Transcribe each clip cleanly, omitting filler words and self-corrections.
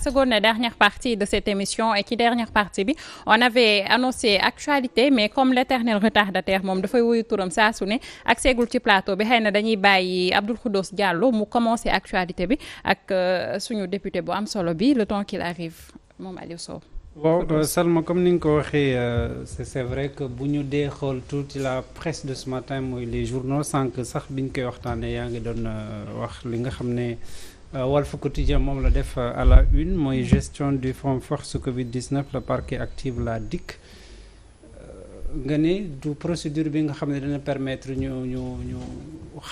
Seconde et dernière partie de cette émission et ci dernière partie bi on avait annoncé actualité mais comme l'éternel retardataire moom dafay wuyu turam saa su ne ak seegul ci plateau bi xëy na dañuy bàyyi Abdou Khoudoss Diallo mu commencé actualité bi ak suñu député bu am solo bi le temps qu'il arrive moom Aliou Sow. waaw Salma comme ni nga ko waxee c'est vrai que bu ñu dee xool tuuti la presse de ce matin mooy les journaux sànq sax biñ koy waxtaanee yaa ngi doon wax li nga xam ne. Walf Quotidien moom la def à la une mooy gestion du fonds force Covid-19 le parquet active la DIC nga ne du procédure bi nga xam ne dina permettre ñu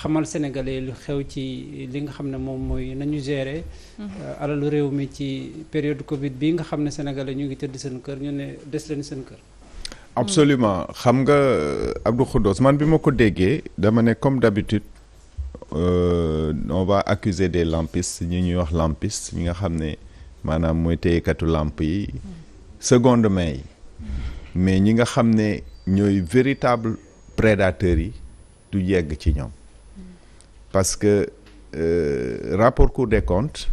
xamal sénégalais lu xew ci li nga xam ne moom mooy nañu gérer alalu réew mi ci période Covid bi nga xam ne sénégalais ñu ngi tëdd seen kër ñu ne des leen seen kër. Absolument xam nga Abdou Khoudoss man bi ma ko déggee dama ne comme d'habitude on va accuser des lampistes ñi ñuy wax lampistes ñi nga xam ne maanaam mooy téyekatu lamp yi seconde main yi mais ñi nga xam ne ñooy véritable prédateurs yi du yegg ci ñoom parce que rapport Cour des comptes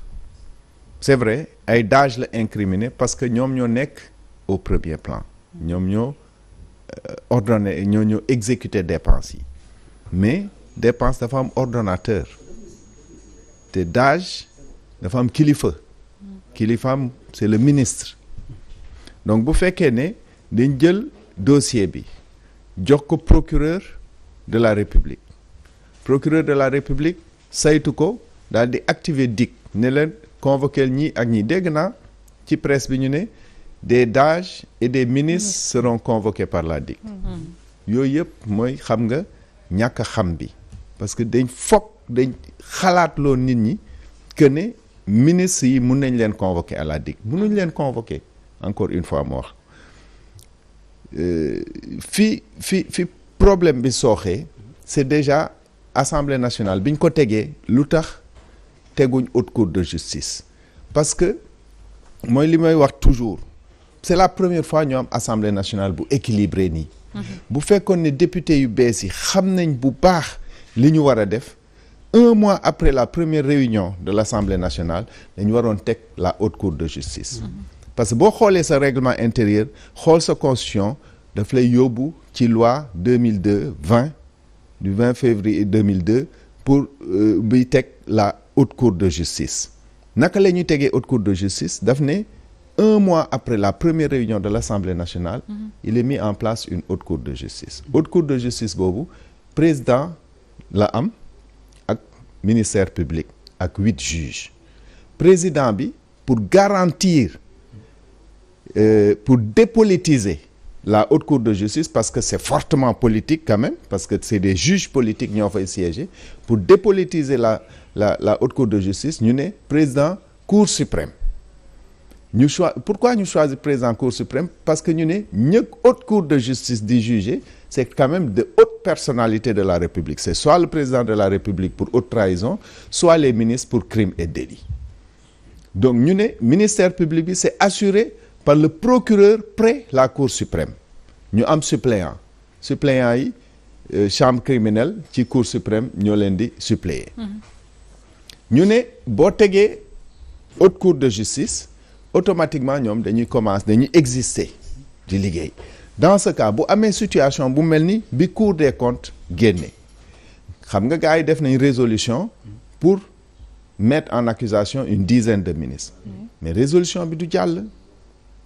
c'est vrai ay DAGE la incriminé parce que ñoom ñoo nekk au premier plan ñoom ñoo ordonné ñoo exécuté dépenses yi mais dépense dafa am ordonnateur te DAGE dafa am kilifaam c'est le ministre donc bu fekkee ne dañ jël dossier bi jox ko procureur de la République saytu ko daal di activer DIC ne leen convoquer ñi ak ñi dégg naa ci presse bi ñu ne des DAGE et des ministres seront convoqués par la DIC yooyu yëpp mooy xam nga ñàkk a xam bi parce que dañ xalaatloo nit ñi que ne ministres yi mun nañ leen convoquer à la DIC munuñ leen convoquer encore une fois moo wax fi problème bi sooxee c'est déjà Assemblée nationale bi ñu ko tegee lu tax teguñ haute cour de justice parce que mooy li may wax toujours c'est la première fois ñu am Assemblée nationale bu équilibré nii bu fekkoon ne député yu bees yi xam nañ bu baax li ñu war a def 1 mois après la première réunion de l'Assemblée nationale dañu waroon teg la haute cour de justice parce que boo xoolee sa règlement intérieur xool sa constitution daf lay yóbbu ci loi 2002-20 du 20 février 2002 pour biy teg la haute cour de justice naka la ñuy tegee haute cour de justice daf ne 1 mois après la première réunion de l'Assemblée nationale il est mis en place une haute cour de justice haute cour de justice boobu président la am ak ministère public ak 8 juges président bi pour garantir pour dépolitiser la haute cour de justice parce que c'est fortement politique quand même parce que c'est des juges politiques ñoo fay siéger pour dépolitiser la haute cour de justice ñu ne président cour suprême pourquoi ñu choisir président cour suprême parce que ñu ne ñëkk haute cour de justice di juger c'est quand même de hautes personnalités de la République c'est soit le président de la République pour haute trahison soit les ministres pour crimes et délits donc ñu ne ministère public bi c'est assuré par le procureur près la Cour suprême ñu am suppléant yi chambre criminelle ci Cour suprême ñoo leen di suppléer ñu ne boo tegee haute cour de justice automatiquement ñoom dañuy exister di liggéey dans ce cas bu amee situation bu mel ni bi Cour des comptes génne xam nga gars yi def nañ résolution pour mettre en accusation une dizaine de ministres mais résolution bi du jàll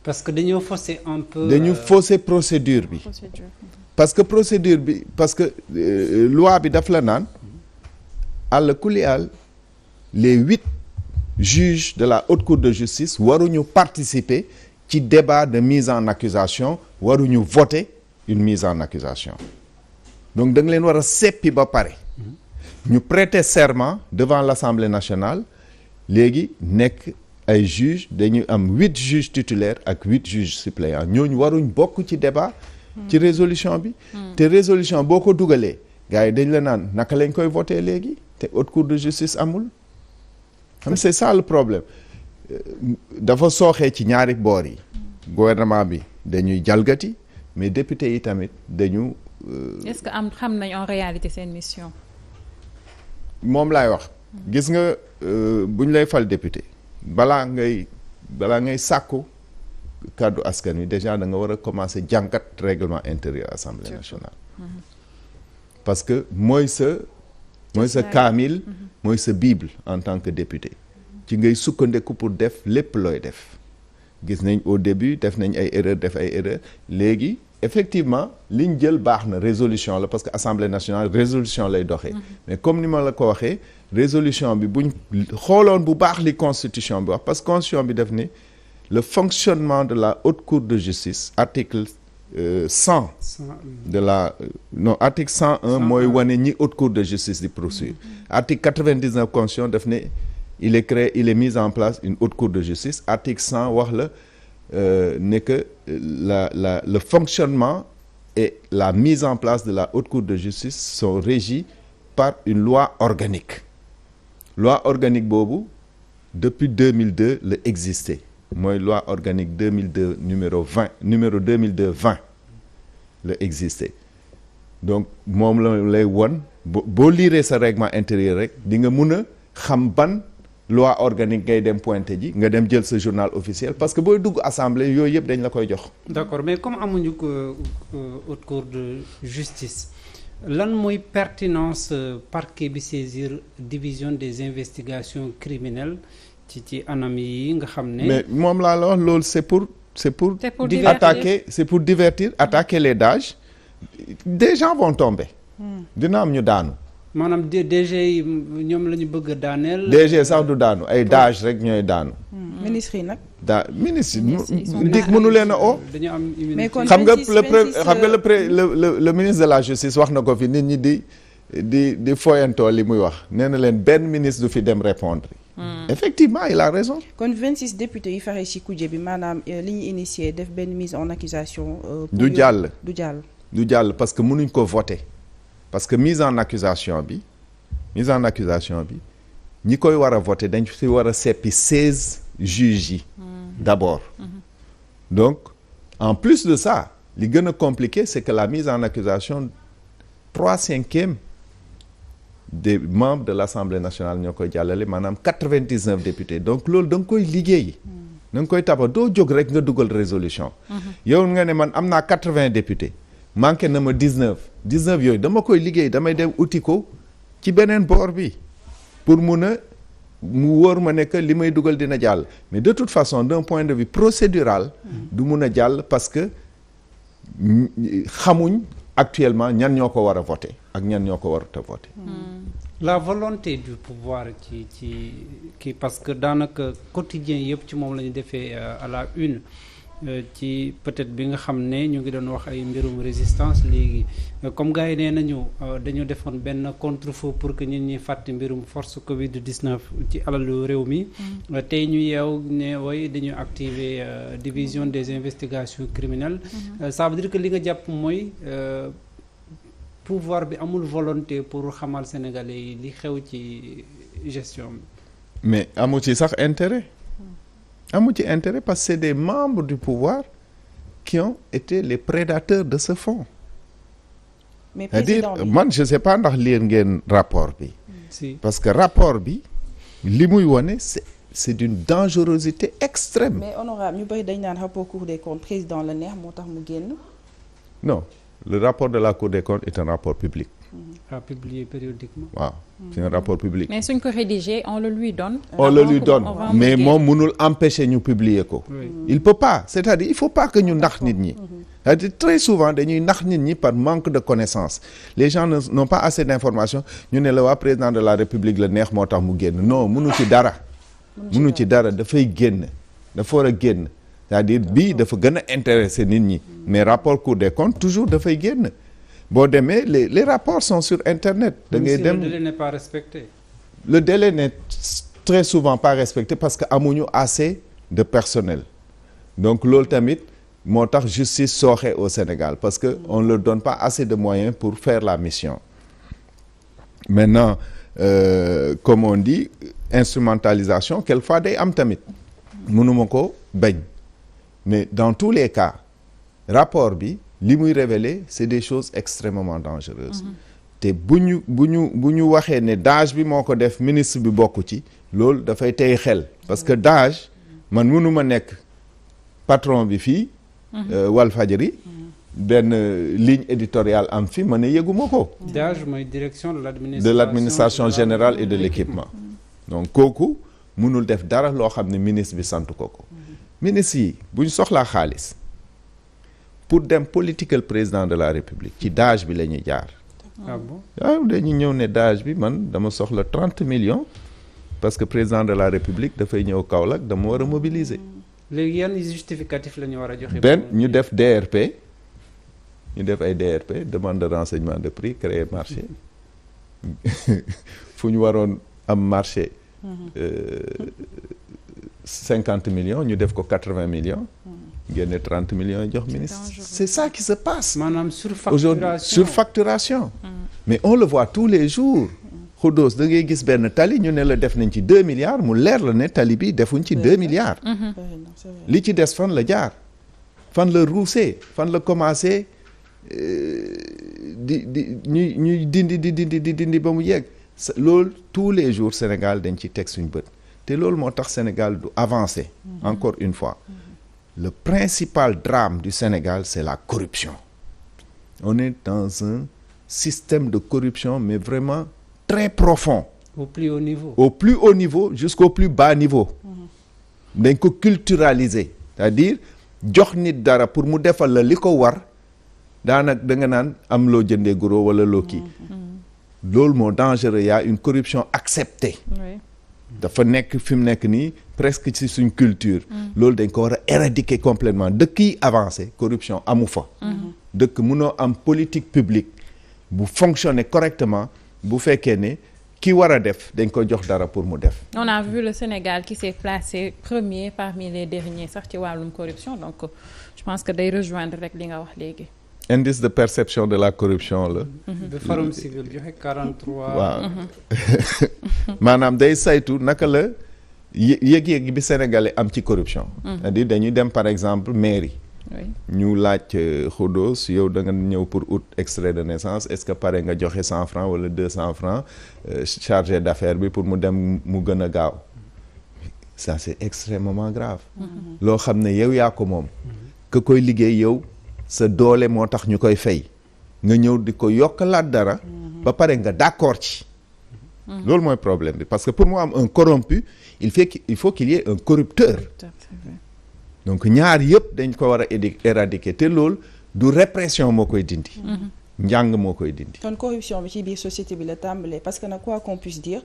parce que dañoo fausser un peu. dañu fausser procédure bi. parce que loi bi daf la naan àll kuli àll les 8 juges de la haute cour de justice waruñu participer ci débat de mise en accusation waruñu voter une mise en accusation donc da nga leen war a seppi ba pare. ñu prêter serment devant l'Assemblée nationale léegi nekk. ay juges dañu am 8 juges titulaires ak 8 juges suppléants ñooñu waruñ bokk ci débat ci résolution bi te résolution boo ko dugalee gars yi dañ la naan naka lañ koy voter léegi te haute cour de justice amul xam c'est ça le problème dafa sooxee ci ñaari boor yi gouvernement bi dañuy jalgati mais député yi tamit dañu est-ce que xam nañ en réalité seen mission moom laay wax gis nga bu ñu lay fal député balaa ngay balaa ngay sàkku kàddu askan wi déjà da nga war a commencer jàngat règlement intérieur Assemblée nationale. parce que mooy sa kaamil mooy sa bible en tant que député ci ngay sukkandiku pour def lépp looy def gis nañ au début def nañ ay erreur léegi effectivement liñ jël baax na résolution la parce que Assemblée nationale résolution lay doxee mais comme ni ma la ko waxee résolution bi buñ xooloon bu baax li constitution bi wax parce que constitution bi def ni le fonctionnement de la haute cour de justice article 100 de la article 101 mooy wane ñi haute cour de justice di poursuivre article 99 constitution daf ne il est mis en place une haute cour de justice article 100 wax la ne que le fonctionnement et la mise en place de la haute cour de justice sont régis par une loi organique boobu depuis 2002 la existé mooy loi organique 2002 numéro 2002-20 la existé donc moom la lay won boo liiree sa règlement intérieur rek di nga mun a xam ban loi organique ngay dem pointé ji nga dem jël sa journal officiel parce que booy dugg assemblée yooyu yëpp dañ la koy jox. d'accord mais comme amuñu ko haute cour de justice lan mooy pertinence parquet bi saisir division des investigations criminelles ci anam yi nga xam ne. mais moom laa la wax loolu c'est pour divertir attaquer les DAGE des gens vont tomber. dina am ñu daanu. maanaam DG yi ñoom la ñu bëgg a daaneel. DG sax du daanu ay DAGE rek ñooy daanu. ministre yi nag. ministre yi mënu leen a oo. dañu am immunité. xam nga le ministre de la justice wax na ko fi nit ñi di foyantoo li muy wax nee na leen benn ministre du fi dem répondre. effectivement il a raison. kon 26 députés yi fexe ci kuje bi maanaam li ñu initié def benn mise en accusation. du jàll parce que mënuñ ko voter parce que mise en accusation bi ñi koy war a voter dañ fi war a seppi 16 juges yi. d'abord. donc en plus de ça li gën a compliqué c'est que la mise en accusation 3/5 des membres de l'Assemblée nationale ñoo koy jàllale maanaam 99 députés donc loolu da nga koy liggéey. da nga koy tabax doo jóg rek nga dugal résolution. yow nga ne man am naa 80 députés manqué na ma 19 yooyu dama koy liggéey damay dem uti ko ci beneen boor bi pour mu wóor ma ne que li may dugal dina jàll mais de toute façon d'un point de vue procédural du mun a jàll parce que xamuñ actuellement ñan ñoo ko war a voter ak ñan ñoo ko warut a voter. la volonté du pouvoir ci parce que daanaka quotidien yëpp ci moom la ñu defee à la une ci peut-être bi nga xam ne ñu ngi doon wax ay mbirum résistance léegi comme gars yi nee nañu dañu defoon benn contre-feu pour que nit ñi fàtte mbirum force Covid-19 ci alalu réew mi. tey ñu yeew ne way dañu activer division des investigations criminelles. ça veut dire que li nga jàpp mooy pouvoir bi amul volonté pour xamal Sénégalais yi li xew ci gestion bi. mais amu ci sax intérêt. amu ci intérêt parce que c'est des membres du pouvoir qui ont été les prédateurs de ce fonds. mais président c'est-à-dire man je sais pas ndax lire ngeen rapport bi. si parce que rapport bi li muy wone c'est d'une dangerosité extrême. mais honorable ñu bëri dañ naan rapport Cour des comptes président la neex moo tax mu génn. non le rapport de la Cour des comptes est un rapport public. à publier périodiquement. waaw c'est un rapport public. mais suñ ko rédiger on le lui donne. mais moom mënul empêcher ñu publier ko. il peut pas c'est-à-dire il faut pas que ñu nax nit ñi. c'est-à-dire très souvent dañuy nax nit ñi par manque de connaissance les gens n'ont pas assez d'informations ñu ne la waa président de la République la neex moo tax mu génn non mënu ci dara. mënu ci dara dafay génn dafa war a génn c'est-à-dire bii dafa gën a intéresser nit ñi mais rapport Cour des comptes toujours dafay génn. boo demee les rapports sont sur internet. da ngay dem le délai n'est pas respecté. le délai n'est très souvent pas respecté parce que amuñu assez de personnel donc loolu tamit moo tax justice sooxe au Sénégal parce que on leur donne pas assez de moyens pour faire la mission. maintenant comme on dit instrumentalisation quelquefois day am tamit mënuma ko bañ mais dans tous les cas rapport bi. li muy révéler c'est des choses extrêmement dangereuses. te bu ñu waxee ne DAGE bi moo ko def ministre bi bokk ci loolu dafay tey xel parce que DAGE man mënuma nekk patron bi fii Walfadjri benn ligne éditoriale am fi ma ne yëguma ko DAGE mooy direction de l'administration générale et de l'équipement donc kooku mënul def dara loo xam ne ministre bi sant ko ministre yi bu ñu soxlaa xaalis pour dem political président de la république ci DAGE bi la ñuy jaar waaw dañuy ñëw ne DAGE bi man dama soxla 30 millions parce que président de la république dafay ñëw Kaolack dama war a mobiliser léegi yan justificatif la ñu war a joxe benn ñu def DRP ñu def ay DRP demande de renseignement de prix créer marché fu ñu waroon am marché 50 millions ñu def ko 80 millions génne 30 millions jox ministre c'est ça qui se passe maanaam surfacturation mais on le voit tous les jours Khoudous da ngay gis benn tali ñu ne la def nañ ci 2 milliards mu leer la ne tali bi defuñ ci 2 milliards li ci des fan la jaar fan la ruusee fan la commencé ñuy dindi ba mu yegg loolu tous les jours Sénégal dañ ci teg suñ bët te loolu moo tax Sénégal du avancer encore une fois le principal drame du Sénégal c'est la corruption on est dans un système de corruption mais vraiment très profond au plus haut niveau jusqu'au plus bas niveau dañ ko culturaliser c'est-à-dire jox nit dara pour mu defal la li ko war daanaka da nga naan am loo jëndee gros wala loo kii loolu moo dangereux y a une corruption acceptée dafa nekk fi mu nekk nii presque ci suñ culture loolu dañ ko war a éradiquer complètement dëkk yi avancé corruption amu fa dëkk mënoo am politique publique bu fonctionner correctement bu fekkee ne ki war a def dañ ko jox dara pour mu def. On a vu le Sénégal qui s'est placé premier parmi les derniers sax ci wàllum corruption donc je pense que day rejoindre rek li nga wax léegi. Indice de perception de la corruption la. de Forum Civil joxe 43. waaw maanaam day saytu naka la yëg-yëg bi sénégalais am ci corruption. c'est-à-dire dañuy dem par exemple mairie. ñu laaj Khoudous yow da nga ñëw pour out extrait de naissance est-ce que pare nga joxe 100 francs wala 200 francs chargé d'affaires bi pour mu dem mu gën a gaaw ça c'est extrêmement grave loo xam ne yow yaa ko moom ka koy liggéey yow sa doole moo tax ñu koy fay nga ñëw di ko yokkalaat dara ba pare nga d'accord ci loolu mooy problème bi parce que pour mu am un corrompu il faut qu'il y ait un corrupteur donc ñaar yëpp dañ ko war a éradiquer te loolu du répression moo koy dindi njàng moo koy dindi kon corruption bi ci biir société bi la tàmbalee parce que nag quoi qu'on puisse dire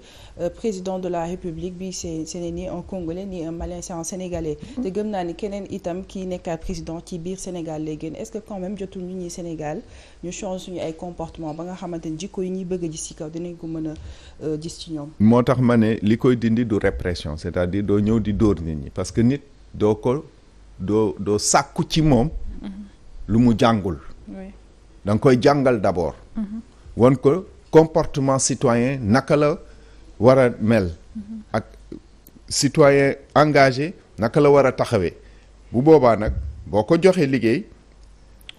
président de la république bi ce n'est ni un congolais ni un malien c'est un sénégalais te gëm naa ni keneen itam kii nekkaat président ci biir Sénégal lay génn est-ce que quand même jotul ñu ñuy Sénégal ñu change suñu ay comportement ba nga xamante ni jikko yi ñuy bëgg a gis ci kaw dinañ ko mën a gis ci ñoom moo tax ma ne li koy dindi du répression c'est-à-dire doo ñëw di dóor nit ñi parce que nit doo sàkku ci moom lu mu jàngul da nga koy jàngal d'abord wan ko comportement citoyen naka la war a mel ak citoyen engagé naka la war a taxawee bu boobaa nag boo ko joxee liggéey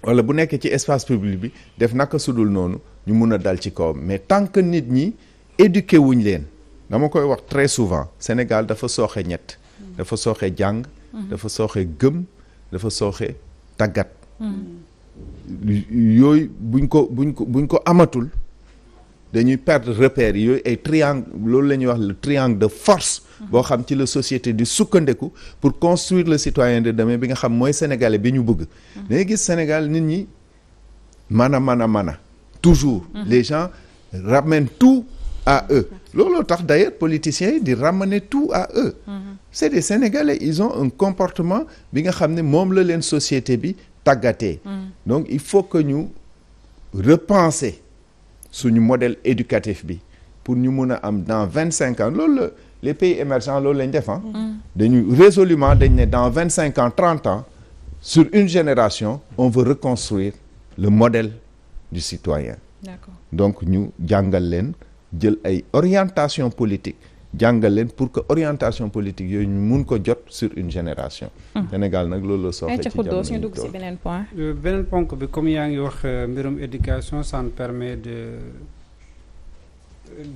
wala bu nekkee ci espace public bi def naka sudul noonu ñu mun a dal ci kawam mais tant que nit ñi éduqué wuñ leen dama koy wax très souvent Sénégal dafa sooxe ñett dafa sooxe jàng dafa sooxe gëm dafa sooxe tàggat yooyu buñ ko amatul dañuy perdre repères yooyu ay triangle loolu la ñuy wax le triangle de force boo xam ci la société di sukkandeku pour construire le citoyen de demain bi nga xam mooy sénégalais bi ñu bëgg dañuy gis Sénégal nit ñi mën a toujours les gens ramènent tout à eux looloo tax d'ailleurs politiciens yi di ramener tout à eux c'est des Sénégalais ils ont un comportement bi nga xam ne moom la leen société bi tàggatee donc il faut que ñu repenser suñu modèle éducatif bi pour ñu mun a am dans 25 ans loolu la les pays émergents loolu lañ def dañu résolument dañ ne dans 25 ans 30 ans sur une génération on veut reconstruire le modèle du citoyen donc ñu jàngal leen jël ay orientation politique jàngal leen pour que orientation politique yooyu ñu mun ko jot sur une génération Sénégal nag loolu la soxla ci jamono ñu dugg ci beneen point beneen ponk bi comme yaa ngi wax mbirum éducation ça nous permet de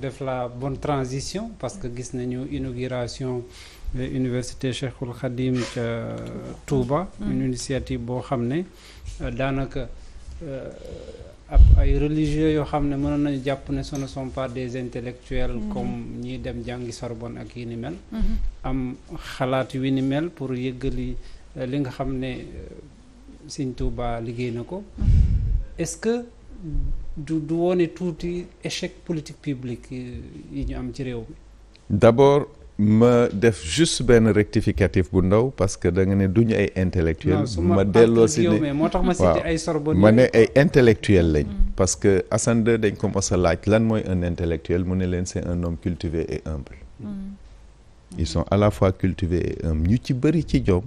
def la bonne transition parce que gis nañu inauguration université Cheikhul Khadim ca Touba. une initiative boo xam ne daanaka ab ay religieux yoo xam ne mënoon nañu jàpp ne ce ne sont pas des intellectuels comme ñiy dem jàngi Sorbonne ak yi ni mel. am xalaat wi ni mel pour yëggali li nga xam ne Sëñ Touba liggéey na ko. est-ce que du woone tuuti échec politique publique yi ñu am ci réew mi. d'abord ma def juste benn rectificatif bu ndaw parce que da nga ne duñu ay intellectuel ma delloo si ne moo tax ma cité ay Sorbonne ma ne ay intellectuel lañ parce que Assane II dañ ko mos a laaj lan mooy un intellectuel mu ne leen c'est un homme cultivé et humble. Ils sont à la fois cultivés et humbles ñu ci bëri ci ñoom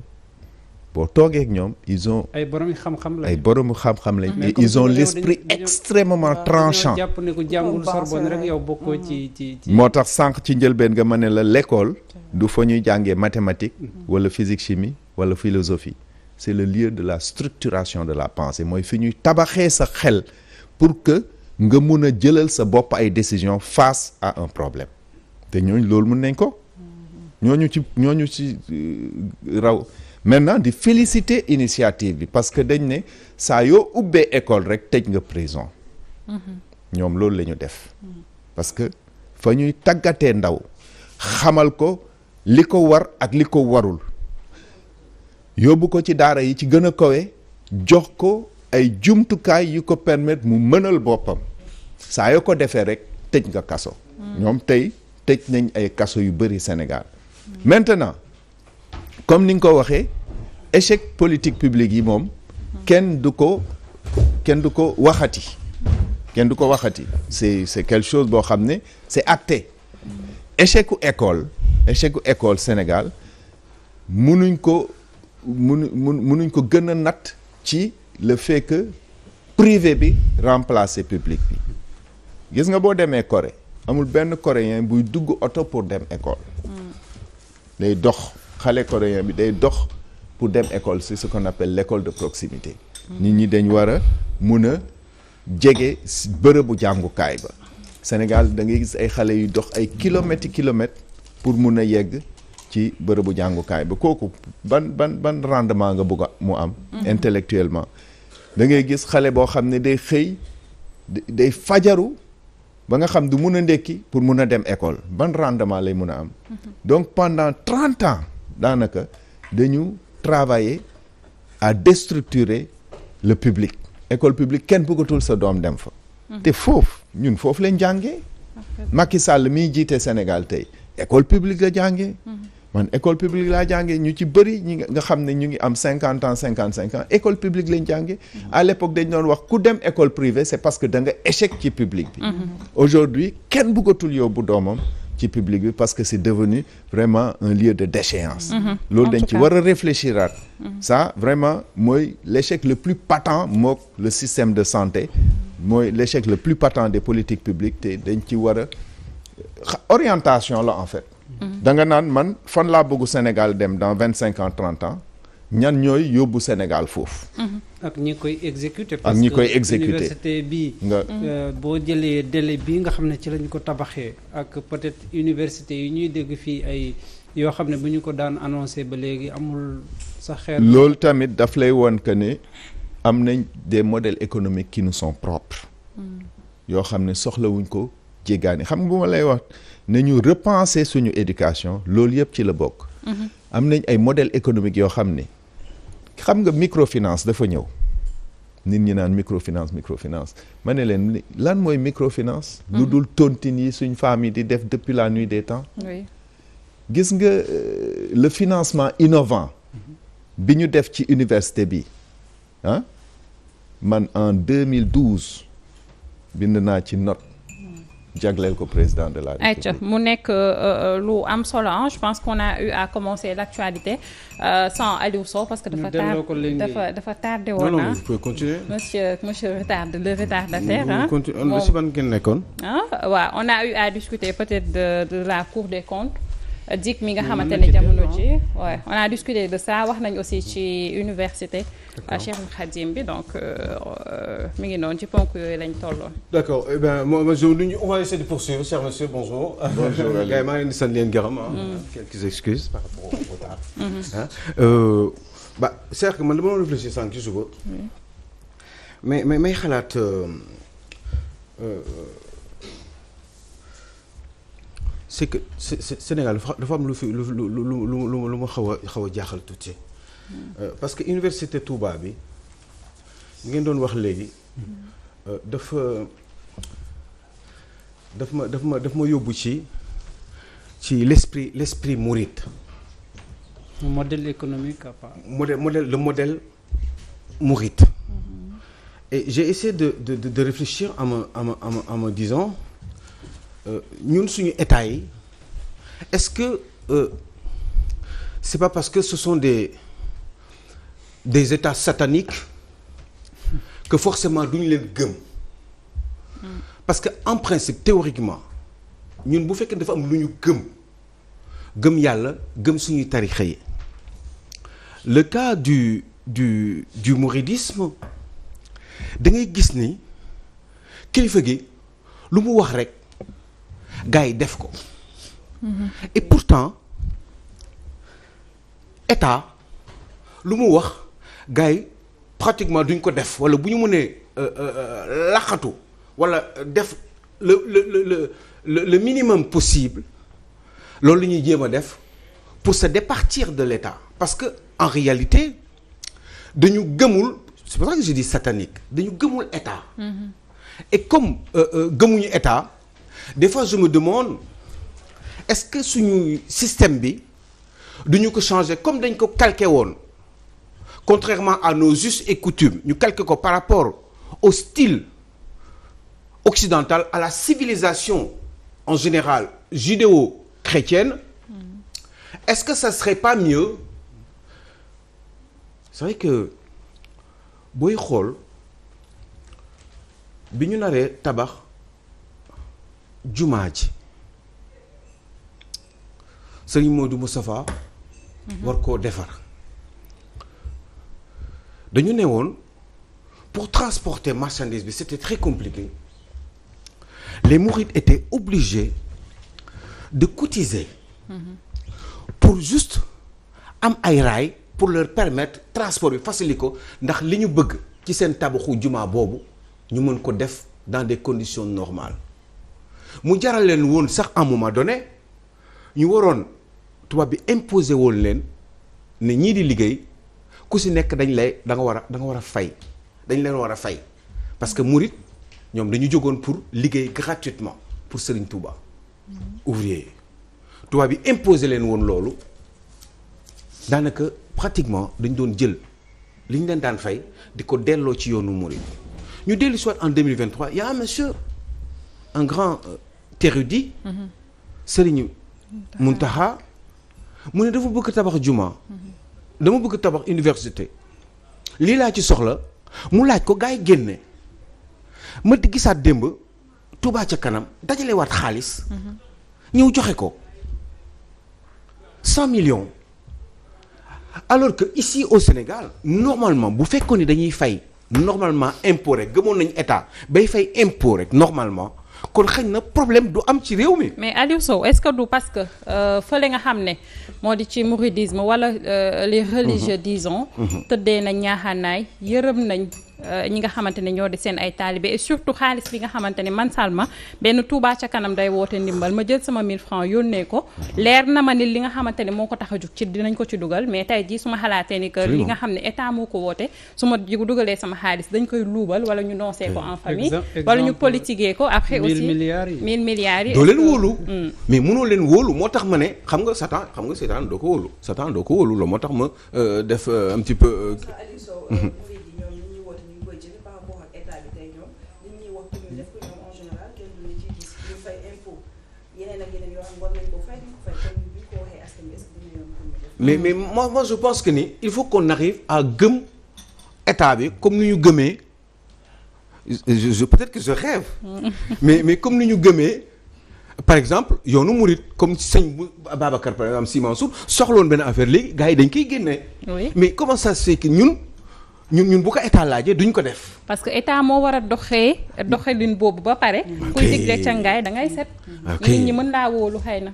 boo toogee ak ñoom ils ont ay borom xam-xam lañ ay boromu xam-xam lañ et ils ont l'esprit extrêmement tranchant. jàpp ne ko jàngul Sorbonne rek yow bokkoo ci moo tax sànq ci njëlbeen nga ma ne la l'école du fa ñuy jàngee mathématique wala physique chimie wala philosophie c'est le lieu de la structuration de la pensée mooy fi ñuy tabaxee sa xel pour que nga mun a jëlal sa bopp ay décisions face à un problème te ñooñu loolu mun nañ ko ñooñu ci raw. Maintenant di féliciter initiative bi parce que dañ ne saa yoo ubbee école rek tëj nga prison ñoom loolu la ñu def parce que fa ñuy tàggatee ndaw xamal ko li ko war ak li ko warul yóbbu ko ci daara yi ci gën a kawe jox ko ay jumtukaay yu ko permettre mu mënal boppam saa yoo ko defee rek tëj nga kaso ñoom tey tëj nañ ay kaso yu bëri Sénégal maintenant comme ni nga ko waxee échec politique publique yi moom kenn du ko waxati c'est quelque chose boo xam ne c'est acté échecu école Sénégal munuñ ko gën a natt ci le fait que privé bi remplacer public bi gis nga boo demee Corée amul benn coréen buy dugg oto pour dem école day dox xale coréen bi day dox pour dem école c'est ce qu'on appelle l'école de proximité nit ñi dañ war a mun a jege bërëbu jàngukaay ba Sénégal da ngay gis ay xale yu dox ay kilomètres pour mun a yegg ci bërëbu jàngukaay ba kooku ban rendement nga bëgg mu am intellectuellement da ngay gis xale boo xam ne day xëy day fajaru ba nga xam du mun a ndekki pour mun a dem école ban rendement lay mun a am donc pendant 30 ans daanaka dañu travailler à déstructurer le public école publique kenn bëggatul sa doom dem fa te ñun foofu lañ jàngee Macky Sall miy jiite Sénégal tey école publique la jàngee man école publique laa jàngee ñu ci bëri ñi nga xam ne ñu ngi am 50 ans 55 ans école publique lañ jàngee à l'époque dañ doon wax ku dem école privée c'est parce que da nga échec ci public bi aujourd'hui kenn bëggatul yóbbu doomam ci public bi parce que c'est devenu vraiment un lieu de déchéance loolu dañ ci war a réfléchiraat ça vraiment mooy l'échec le plus patent mook le système de santé mooy l'échec le plus patent des politiques publiques te dañ ci war a orientation la en fait da nga naan man fan laa bëggu Sénégal dem dans 25 ans 30 ans ñan ñooy yóbbu Sénégal foofu ak ñi koy exécuter ak ñi koy exécuter université bi boo jëlee délai bi nga xam ne ci lañ ko tabaxee ak peut-être université yi ñuy dégg fii ay yoo xam ne bu ñu ko daan annoncé ba léegi amul sa xeer loolu tamit daf lay woon que ne am nañ des modèles économiques qui nous sont propres yoo xam ne soxlawuñ ko jéggaani xam nga bu ma lay wax ne ñu repenser suñu éducation loolu yëpp ci la bokk am nañ ay modèles économiques yoo xam ne xam nga microfinance dafa ñëw nit ñi naan microfinance ma ne leen lan mooy microfinance lu dul tontine yi suñ famille di def depuis la nuit des temps gis nga le financement innovant bi ñu def ci université bi man en 2012 bind naa ci note jagleel ko président de la République. mu nekk lu am solo je pense qu'on a eu à commencer l'actualité sans Aliou Sow parce que dafa tardé woon. non vous pouvez continuer. monsieur le retardataire si ban ngeen nekkoon. waaw on a eu à discuter peut-être de la Cour des comptes. DIC mi nga xamante ne jamono ji ouais on a discuté de ça wax nañ aussi ci université Cheikhoul Khadim bi donc mi ngi noonu ci ponk yooyu lañ tolloon. D'accord eh bien moi on va essayer de poursuivre cher monsieur bonjour. Bonjour gars yi maa ngi leen di sant leen gërëm quelques excuses par rapport au retard. Bah c'est que man dama doon réfléchir sànq ci suba. mais may xalaat. c'est que Sénégal dafa am lu fi lu ma xaw a jaaxal tuuti. Parce que université Touba bi ngeen doon wax léegi. daf ma yóbbu ci l'esprit mouride. modèle économique à part. le modèle mouride. Et j'ai essayé de réfléchir en me disant ñun suñu état yi est-ce que c'est pas parce que ce sont des états sataniques que forcément duñu leen gëm. Parce que en principe théoriquement ñun bu fekkee dafa am lu ñu gëm yàlla gëm suñuy tarixa yi le cas du mouridisme da ngay gis ni kilifa gi lu mu wax rek gars yi def ko. Et pourtant état lu mu wax gars yi pratiquement duñ ko def wala bu ñu mënee laqatu wala def le minimum possible loolu la ñuy jéem a def pour se départir de l'état parce que en réalité dañu gëmul. C'est pour ça que je dis satanique dañu gëmul état. Et comme gëmuñu état des fois je me demande est-ce que suñu système bi duñu ko changer comme dañ ko calqué woon contrairement à nos us et coutumes ñu calqué ko par rapport au style occidental à la civilisation en général judéo-chrétienne. Est-ce que ça serait pas mieux c'est vrai que booy xool bi ñu naree tabax jumaa ji Sëriñ Modou Moustapha war koo defar dañu ne woon pour transporter marchandise bi c'était très compliqué les mourides étaient obligés de cotiser pour juste am ay raay pour leur permettre transport bi faciliter ko ndax li ñu bëgg ci seen tabaxu jumaa boobu ñu mën ko def dans des conditions normales mu jaral leen woon sax à un moment donné ñu waroon tubaab bi imposer woon leen ne ñii di liggéey ku si nekk da nga war a fay dañ leen war a fay parce que murit ñoom dañu jógoon pour liggéey gratuitement pour Serigne Touba ouvrier tubaab bi imposer leen woon loolu daanaka pratiquement dañ doon jël li ñu leen daan fay di ko delloo ci yoonu murid ñu dellu soit en 2023 il y a un monsieur un grand érudit Serigne Mountakha mu ne dafa bëgg tabax juma dama bëgg tabax université lii laa ci soxla mu laaj ko gars yi génne ma di gisaat démb Touba ca kanam dajale waat xaalis ñëw joxe ko 100 millions alors que ici au Sénégal normalement bu fekkoon ni dañuy fay normalement impôt rek gëmoon nañu état bay fay impôt rek normalement kon xëy na problème du am ci réew mi. mais Aliou Sow est-ce que du parce que fële nga xam ne moo di ci mouridisme wala les religieux disons. tëddee nañ ñaaxaanaay yërëm nañ ñi nga xamante ne ñoo di seen ay taalibe et surtout xaalis bi nga xamante ne man Salma benn Touba ca kanam day woote ndimbal ma jël sama 1000 francs yónnee ko leer na ma ni li nga xamante ne moo ko tax a jug ci dinañ ko ci dugal mais tey jii su ma xalaatee ni que li nga xam ne état moo ko woote su ma dugalee sama xaalis dañ koy luubal wala ñu noosee ko en famille wala ñu politiquer ko après aussi 1000 milliards yi doo leen wóolu mais mënoo leen wóolu moo tax ma ne xam nga Satan doo ko wóolu Satan doo ko wóolu loolu moo tax ma def un petit peu mais moi je pense que ni il faut qu'on arrive à gëm état bi comme ni ñu gëmee je peut-être que je rêve mais comme ni ñu gëmee par exemple yoonu murit comme sëñ Babacar par exemple Sy Mansour soxloon benn affaire léegi gars yi dañ koy génnee. oui mais comment ça se fait que ñun bu ko état laajee duñ ko def. parce que état moo war a doxalin boobu ba pare. kuy digle cangaay da ngay set. nit ñi mën laa wóolu xëy na.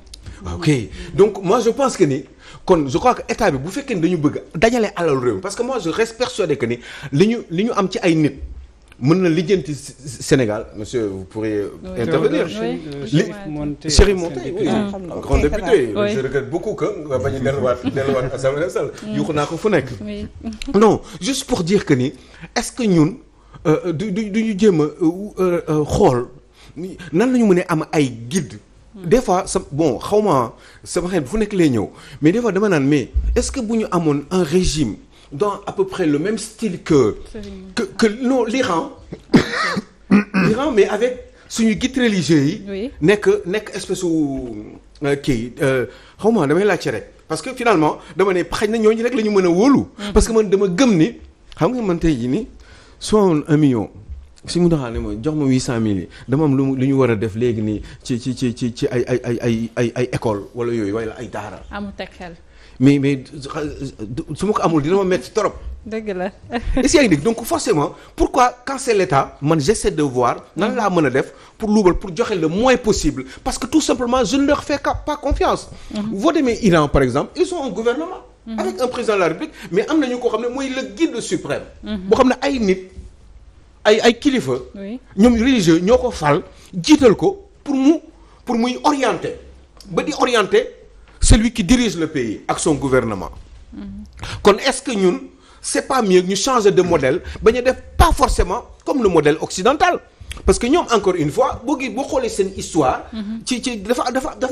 ok donc moi je pense que ni kon je crois que état bi bu fekkee ni dañu bëgg dajale alal réew parce que moi je reste persuadé que ni li ñu am ci ay nit mën na lijjanti Sénégal monsieur vous pourriez intervenir. Chéri Monteil oui grand député je regrette beaucoup que nga bañ a delluwaat Assemblée nationale yuuxu naa ko fu nekk. non juste pour dire que ni est-ce que ñun du ñu jéem a xool nan la ñu mën a am ay guide. des fois xaw ma sama xel fu nekk lay ñëw mais des fois dama naan mais est-ce que bu ñu amoon un régime dans à peu près le même style que non l'Iran mais avec suñu guide religieux yi. nekk espèce kii xaw ma damay laajte rek parce que finalement dama ne xëy na ñooñu rek la ñu mën a wóolu. parce que man dama gëm ni xam nga man tey jii nii soit 1 million. si mu doxalee mooy jox ma 800000 yi dama am lu ñu war a def léegi nii ci ay école wala yooyu wala ay daara. amul teg xel. mais su ma ko amul dina ma metti trop. dëgg la. est-ce que yaa ngi dégg donc forcément pourquoi quand c'est l'État man j'essaie de voir nan laa mën a def pour luubal pour joxe le moins possible parce que tout simplement je ne leur fais pas confiance. boo demee Iran par exemple ils ont un gouvernement. avec un président de la République mais am nañu koo xam ne mooy le guide suprême. boo xam ne ay nit. ay kilifa. ñoom religieux ñoo ko fal jiital ko pour muy orienter ba di orienter celui qui dirige le pays ak son gouvernement. kon est-ce que ñun c'est pas mieux ñu changer de modèle ba ñu def pas forcément comme le modèle occidental parce que ñoom encore une fois boo xoolee seen histoire. ci dafa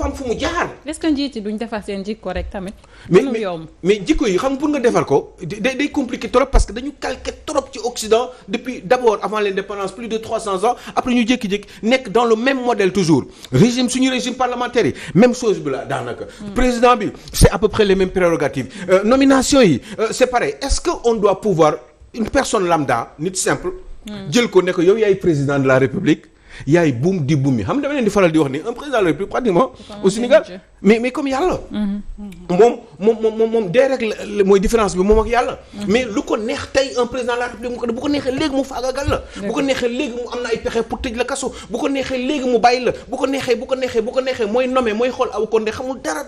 am fu mu jaar. est-ce que njiit yi duñ defar seen jikko rek tamit. mais jikko yi xam nga pour nga defar ko day compliqué trop parce que dañu calqué trop ci Occident depuis d'abord avant l'indépendance plus de 300 ans après ñu jékki-jékki nekk dans le même modèle toujours suñu régime parlementaire yi même chose bi la daanaka. président bi c'est à peu près les mêmes prérogatives nomination yi c'est pareil est-ce que on doit pouvoir une personne lambda nit simple. jël ko ne ko yow yaay président de la République yaay buum di buum yi xam nga dama leen di faral di wax ni un président de la République pratiquement au Sénégal mais comme yàlla. moom dee rek mooy différence bi moom ak yàlla. mais lu ko neex tey un président de la République bu ko neexee léegi mu faagagal la. bu ko neexee léegi mu am na ay pexe pour tëj la kaso bu ko neexee léegi mu bàyyi la bu ko neexee mooy nommé mooy xool aw ko ne xamul dara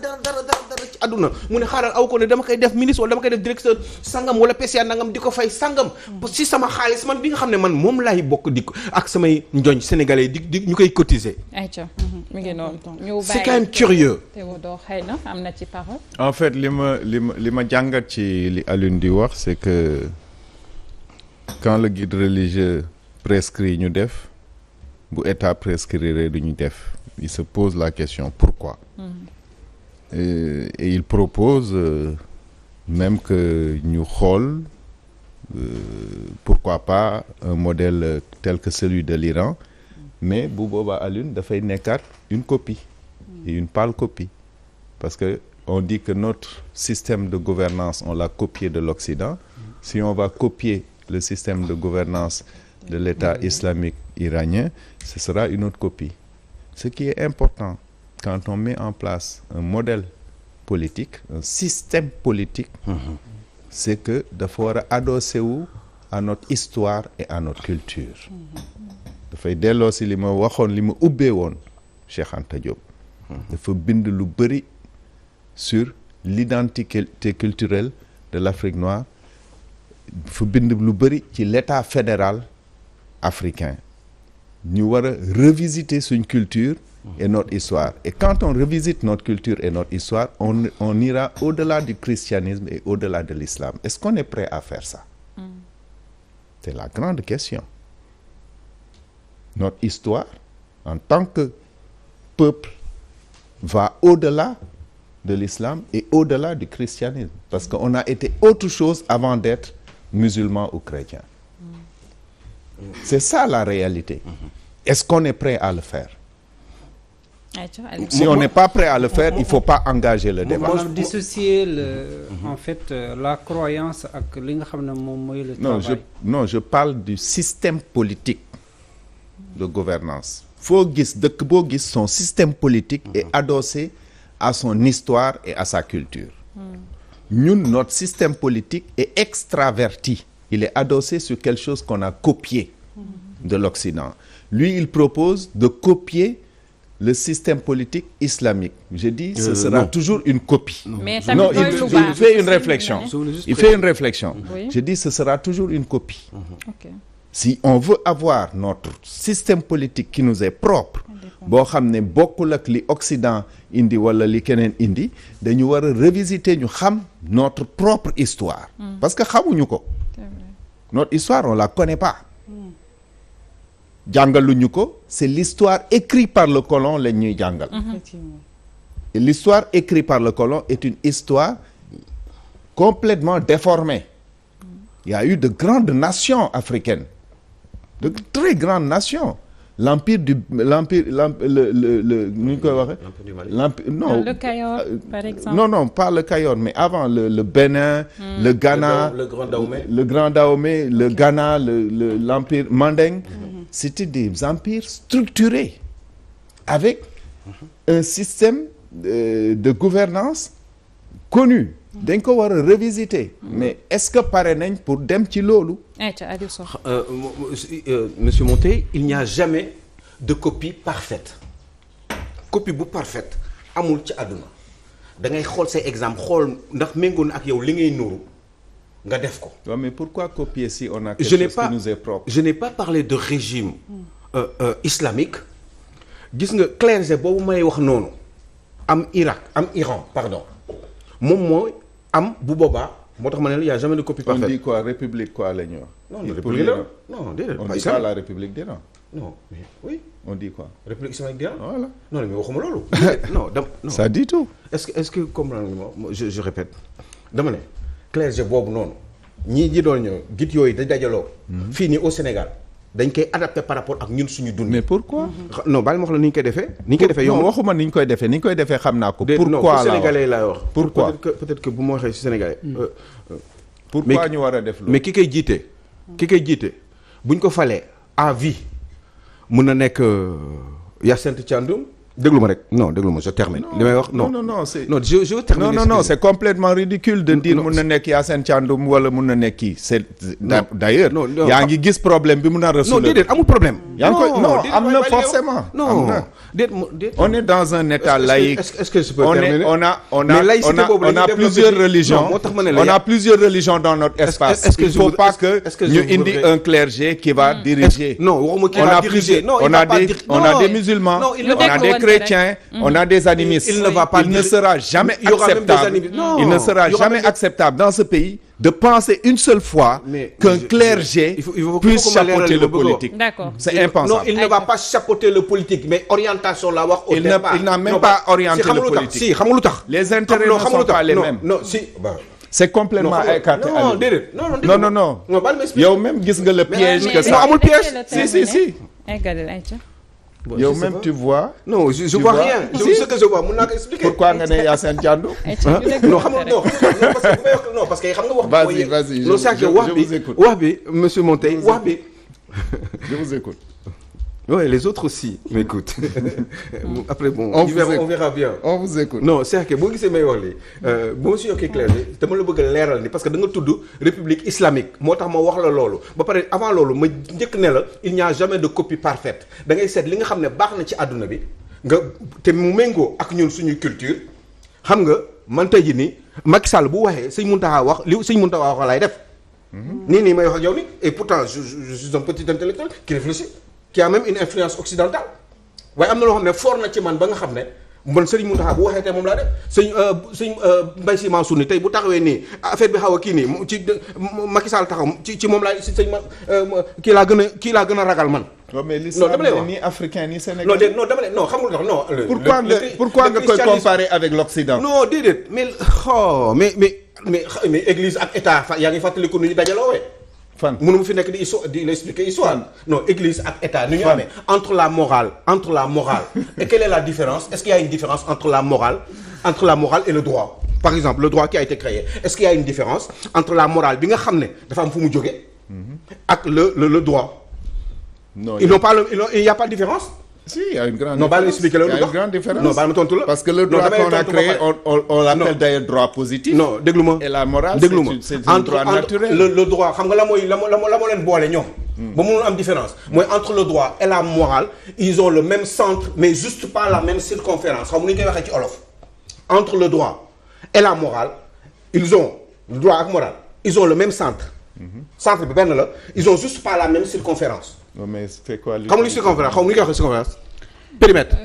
ci àdduna mu ne xaaral aw ko ne dama koy def ministre wala dama koy def directeur sangam wala PCA nangam di ko fay sangam. si sama xaalis man bi nga xam ne man moom laay bokk di ko ak samay njoñ sénégalais di ñu koy cotiser. ayca mi ngi noonu. c'est quand même curieux. xëy na am na ci parole. en fait li ma jàngat ci li Alioune di wax c'est que quand le guide religieux prescrit ñu def bu état prescrire du ñu def il se pose la question pourquoi. Et il propose même que ñu xool pourquoi pas un modèle tel que celui de l'Iran mais bu boobaa Alioune dafay nekkaat une copie et une pâle copie. Parce que on dit que notre système de gouvernance on l'a copié de l'Occident. Si on va copier le système de gouvernance de l'État islamique iranien, ce sera une autre copie. Ce qui est important quand on met en place un modèle politique, un système politique, c'est que dafa war a adossé wu à notre histoire et à notre culture. dafay delloo si li ma waxoon li ma ubbee woon Cheikh Anta Diop. dafa bind lu bari sur l'identité culturelle de l'Afrique noire fu bind lu bari ci l'état fédéral africain ñu war a revisiter suñ culture et notre histoire et quand on revisite notre culture et notre histoire on ira au-delà du christianisme et au-delà de l'islam. Est-ce qu'on est prêt à faire ça? C'est la grande question. Notre histoire en tant que peuple va au-delà de l'islam et au-delà du christianisme parce qu'on a été autre chose avant d'être musulman ou chrétien. C'est ça la réalité. Est-ce qu'on est prêt à le faire? Si on n'est pas prêt à le faire, il faut pas engager le débat. Dissocier en fait la croyance ak li nga xam ne moom mooy le travail. Non, je parle du système politique de gouvernance. foo gis dëkk boo gis son système politique est adossé à son histoire et à sa culture. Ñun notre système politique est extraverti. Il est adossé sur quelque chose qu'on a copié de l'Occident. Lui, il propose de copier le système politique islamique. Je dis, ce sera toujours une copie. Mais Non, il fait une réflexion. Il fait une réflexion. Oui. Je dis, ce sera toujours une copie. Ok. Si on veut avoir notre système politique qui nous est propre, boo xam ne bokkul ak li Occident indi wala li keneen indi, dañu war a revisiter ñu xam notre propre histoire. Parce que xamuñu ko. C'est vrai. Notre histoire, on la connaît pas. Jàngaluñu ko, c'est l'histoire écrite par le colon la ñuy jàngal. Effectivement. Et l'histoire écrite par le colon est une histoire complètement déformée. Il y a eu de grandes nations africaines, de très grandes nations. L'empire nu ñu koy waxee. Non. Le Cayor, par exemple. Non, pas le Cayor, mais avant le Bénin, le Ghana, le Grand Dahomey. le Grand Dahomey, le Ghana, l'empire Mandeng. C'était des empires structurés avec un système de gouvernance connu. dañ ko war a revisiter. Mais est-ce que pare nañ pour dem ci loolu? Monsieur Monté, il n'y a jamais de copie parfaite. Copie bu parfaite amul ci àdduna da ngay xool say exemple xool ndax méngoo na ak yow li ngay nuru nga def ko. Ouais, mais pourquoi copier si on a quelque chose qui nous est propre? Je n'ai pas parlé de régime islamique. Gis nga clergé boobu may wax noonu am Iran pardon moom mooy am bu boobaa moo tax ma ne la y a jamais de copie parfaite. On dit quoi? République quoi la ñu wax? Non, république d'Iran. Non, déedéet. On dit pas la République d'Iran. Non, mais oui. On dit quoi? République islamique d'Iran. Voilà. Non, mais waxuma loolu. Non. Ça dit tout. Est-ce que comprendre nga je répète dama ne clergé boobu noonu ñii ji doon ñëw git yooyu da dajaloo. fii nii au Sénégal dañ koy adapté par rapport ak ñun suñu dund. Mais pourquoi? Non bàyyi ma wax la ni ñu koy defee. ni ñu koy defee yow non waxuma ni ñu koy defee ni ñu koy defee xam naa ko. non pourquoi la Sénégalais laay wax. pourquoi peut-être que bu ma waxee si Sénégalais. pourquoi ñu war a def loolu. mais ki koy jiite buñ ko falee à vie mun na nekk Hyacinthe Thiandoum. déglu ma rek non déglu ma je termine. li may wax non c'est non je termine. non c'est complètement ridicule de dire mun na nekk Hyacinthe Thiandoum wala mun na nekk kii c'est d'ailleurs yaa ngi gis problème bi mun a non déedéet amul problème. yaa ngi koy non am na forcément. non déet on est dans un état laïque. est-ce que je peux terminer on a plusieurs religions. On a plusieurs religions dans notre espace. Il ne faut pas que ñu indi un clergé qui va diriger. Non waxuma qui va diriger. Non on a des musulmans. On a des chrétiens, on a des animistes. Il ne sera jamais acceptable. Il ne sera jamais acceptable dans ce pays de penser une seule fois qu'un clergé puisse chapeauter le politique. D'accord. C'est impensable. Non, il ne va pas chapeauter le politique, mais orientation la wax au départ. Il n'a même pas orienté le politique. Si xam nga lu tax. Les intérêts ne sont pas les mêmes. Non, si. C'est complètement écarté. Non, déedéet. Non. Yow même gis nga le piège que ça. Non, amul piège. Si. Yow même tu vois. Non, je vois rien. Ce que je vois mun naa ko expliquer. Pourquoi nga ne Hyacinthe Thiandoum? Non xam nga non parce que xam nga wax. Vas-y. wax bi monsieur Montey wax bi. Je vous écoute. Oui, les autres aussi m'écoutent. Après bon, on verra bien. On vous écoute. Non, c'est que boo gisee may wax lii boo si yokkee clair bi dama la bëgg a leeral ni parce que da nga tudd république islamique moo tax ma wax la loolu ba pare avant loolu ma njëkk ne la il n'y a jamais de copie parfaite da ngay seet li nga xam ne baax na ci àdduna bi nga te mu méngoo ak ñun suñuy culture xam nga man tey jii nii Macky Sall bu waxee Sëñ Mountakha wax li Sëñ Mountakha wax laay def. nii may wax ak yow ni et pourtant je suis un petit intellectuel qui réfléchit. Qui a même une influence occidentale waaye am na loo xam ne fort na ci man ba nga xam ne man Serigne Mountakha bu waxee tey moom laa def sëñ Mbaye Sy Mansour ni tey bu taxawee nii affaire bi xaw a kii nii ci Macky Sall taxaw ci moom laa si sëñ kii laa gën a ragal man. non mais l'islam n'est ni africain ni sénégalais. non dama lay non xam nga non. pourquoi nga koy comparer avec l'Occident. non déedéet mais église ak état yaa ngi fàttaliku nu ñu dajaloo wee. fan mënu mu fi nekk di l'expliquer histoire. Non, église ak état nu ñu amee entre la morale et quelle est la différence? Est-ce qu'il y a une différence entre la morale et le droit? Par exemple le droit qui a été créé, est-ce qu'il y a une différence entre la morale bi nga xam ne dafa am fu mu jógee ak le droit? Non, il n'y a pas de différence. Si, il y a une grande non baal ma différence. expliquer la Il y a lu une grande différence. non baal ma tontu la Parce que le non, droit damay qu'on a tontu ba créé, pare. on l'appelle Non. d'ailleurs droit positif. non déglu ma Et la morale, déglu ma c'est un droit naturel. le droit xam nga la mooy la moo leen boole ñoom. ba mënul am différence. mooy entre le droit et la morale ils ont le même centre mais juste pas la même circonférence xam nga ni ñu koy waxee ci olof. entre le droit et la morale ils ont le droit ak morale ils ont le même centre. centre bi benn la ils ont juste pas la même circonférence. Non, mais c'est quoi xam nga lu circonférence xam nga ni ñu koy waxee circonférence. périmètre.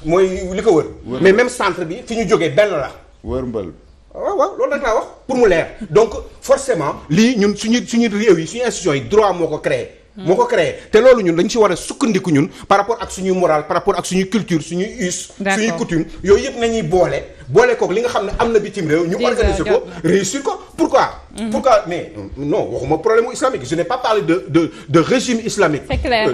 mooy li ko wër. mais même centre bi fi ñu jógee benn la. wërmbël. waaw loolu rek laa wax pour mu leer donc forcément lii ñun suñu réew yi suñu institutions yi droit moo ko créé. moo ko créé te loolu ñun dañ ci war a sukkandiku ñun par rapport ak suñuy moral par rapport ak suñuy culture suñuy us. suñuy coutume yooyu yëpp nañuy boole kook li nga xam ne am na bitim réew. ñu organiser ko réussir ko pourquoi. pourquoi mais non waxuma problème islamique je n'ai pas parlé de régime islamique. c'est clair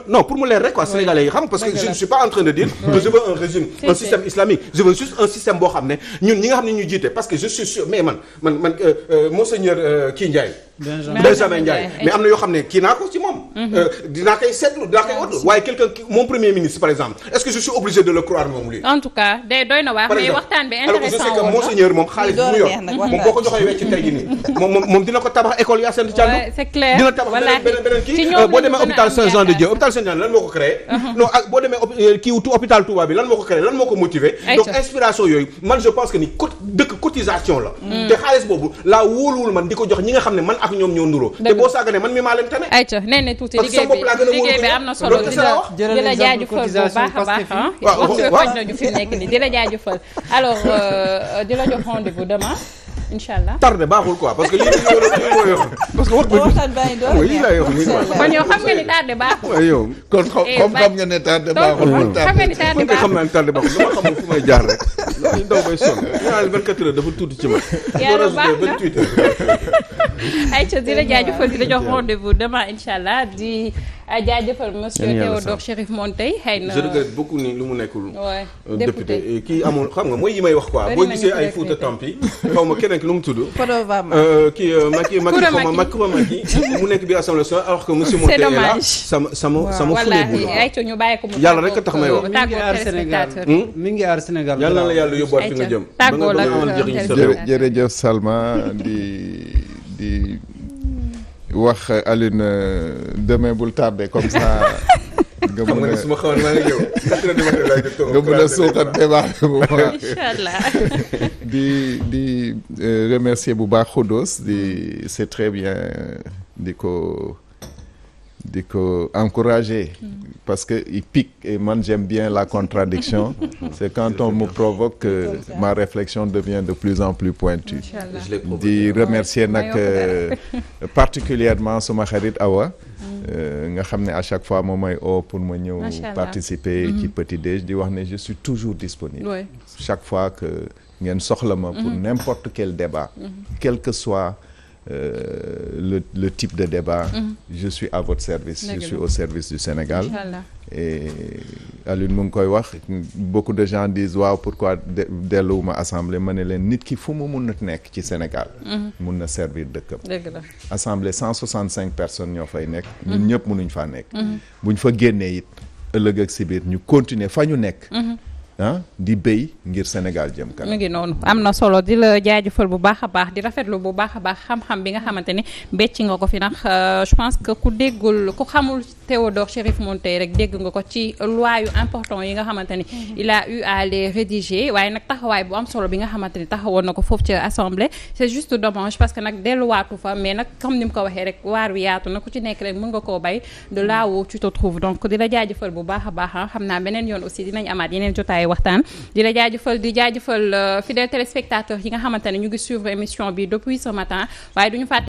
non pour mu leer rek quoi sénégalais yi xam parce que je ne suis pas en train de dire que je veux un régime un système islamique je veux juste un système boo xam ne ñun ñi nga xam ne ñu jiite parce que je suis sûr mais man monseigneur kii Ndiaye. Benjamin Ndiaye mais am na yoo xam ne kii naa ko ci moom. dinaa koy seetlu dinaa koy wattu waaye quelqu'un mon premier ministre par exemple est-ce que je suis obligé de le croire moom lui. en tout cas day doy na wax mais waxtaan bi intéressant alors que je sais que monseigneur moom xaalis bi mu yor moom boo ko joxee wecc tey jii nii moom dina ko tabax école Yacine Thiandoum. c'est clair dina tabax beneen kii boo demee hôpital Saint-Jean de Dieu hôpital Saint-Jean lan moo ko créé. non ak boo demee kii hôpital Touba bi lan moo ko créé lan moo ko motivé. donc inspiration yooyu man je pense que ni dëkk cotisation la. te xaalis boobu laa wóoluwul man di ko jox ñi nga xam ne man ak ñoom ñoo nduroo. te boo saaganee man mi maa leen tane. ayca nee na tuuti liggéey bi am na solo di la jaajëfal bu baax a baax waxtu bi xoj nañu fi nekk nii di la jaajëfal alors di la jox rendez-vous demain incha allah. tardé baaxul quoi parce que lii mooy wax parce que waxtaan baa ngi doon lii laay wax kon yow xam nga ni tardé baaxul. waaw yow kon xam nga ne tardé baaxul. xam nga ni tardé baaxul xam naa ne tardé baaxul dama xamul fu may jaar rek. loolu daw bay sonn ñaari 24 heures dafa tuuti ci man. yàlla baax na ayca di la jaajëfal di la jox rendez-vous demain incha allah di jaajëfal monsieur Théodore Chérif Monteil xëy na. je regrette beaucoup ni lu mu nekkul. député kii amul xam nga mooy yi may wax quoi. boo gisee ay Fouta Tampi xaw ma keneen ki lu mu tudd. kii Macky mu nekk biir assemblée nationale alors que monsieur Monteil est là sama voilà ayca ñu bàyyi ko mu yàlla rek a tax may wax. mi ngi aar Sénégal yàlla na la yàlla yóbbuwaat fi nga jëm. tàggoo la jërëjëf Salma di wax Alioune demain bul tardé comme ça. nga mën a su ma xamoon maa ngi ñëw. nga mën a suuxat débat bu baax. inchallah di remercier bu baax Khoudous c'est très bien di ko encourager. Parce que il pique et man j'aime bien la contradiction. C'est quand on me provoque que ma réflexion devient de plus en plus pointue. di remercier nag particulièrement suma xarit Awa. nga xam ne à chaque fois moom mooy pour ma ñëw participer ci petit déj di wax ne je suis toujours disponible. chaque fois que ngeen soxla ma pour n'importe quel débat. quel que soit le type de débat. Je suis à votre service. Je suis au service du Sénégal. Et Alioune mu ngi koy wax beaucoup de gens disent waaw pourquoi delluwuma assemblée ma ne leen nit ki fu mu mun na nekk ci Sénégal. mun na servir dëkkam. assemblée 165 personnes ñoo fay nekk. ñun ñëpp munuñ faa nekk. buñ fa génnee it ëllëg ak si biir ñu continuer fa ñu nekk. di béy ngir Sénégal jëm kanam. mu ngi noonu am na solo di la jaajëfal bu baax a baax di rafetlu bu baax a baax xam-xam bi nga xamante ni becc nga ko fi ndax je pense que ku xamul Théodore Chérif Monteil rek dégg nga ko ci loi yu important yi nga xamante ni il a eu à les rédiger waaye nag taxawaay bu am solo bi nga xamante ni taxawoon na ko foofu ci assemblée c'est juste dommage parce que nag delluwaatu fa mais nag comme ni mu ko waxee rek waar wi yaatu na ku ci nekk rek mën nga koo bay de là où tu te trouves donc di la jaajëfal bu baax a baax xam naa beneen yoon aussi dinañ amaat yeneen jotaay waxtaan di la jaajëfal di jaajëfal fidèles téléspectateurs yi nga xamante ne ñu ngi suivre émission bi depuis ce matin waaye duñu fàtte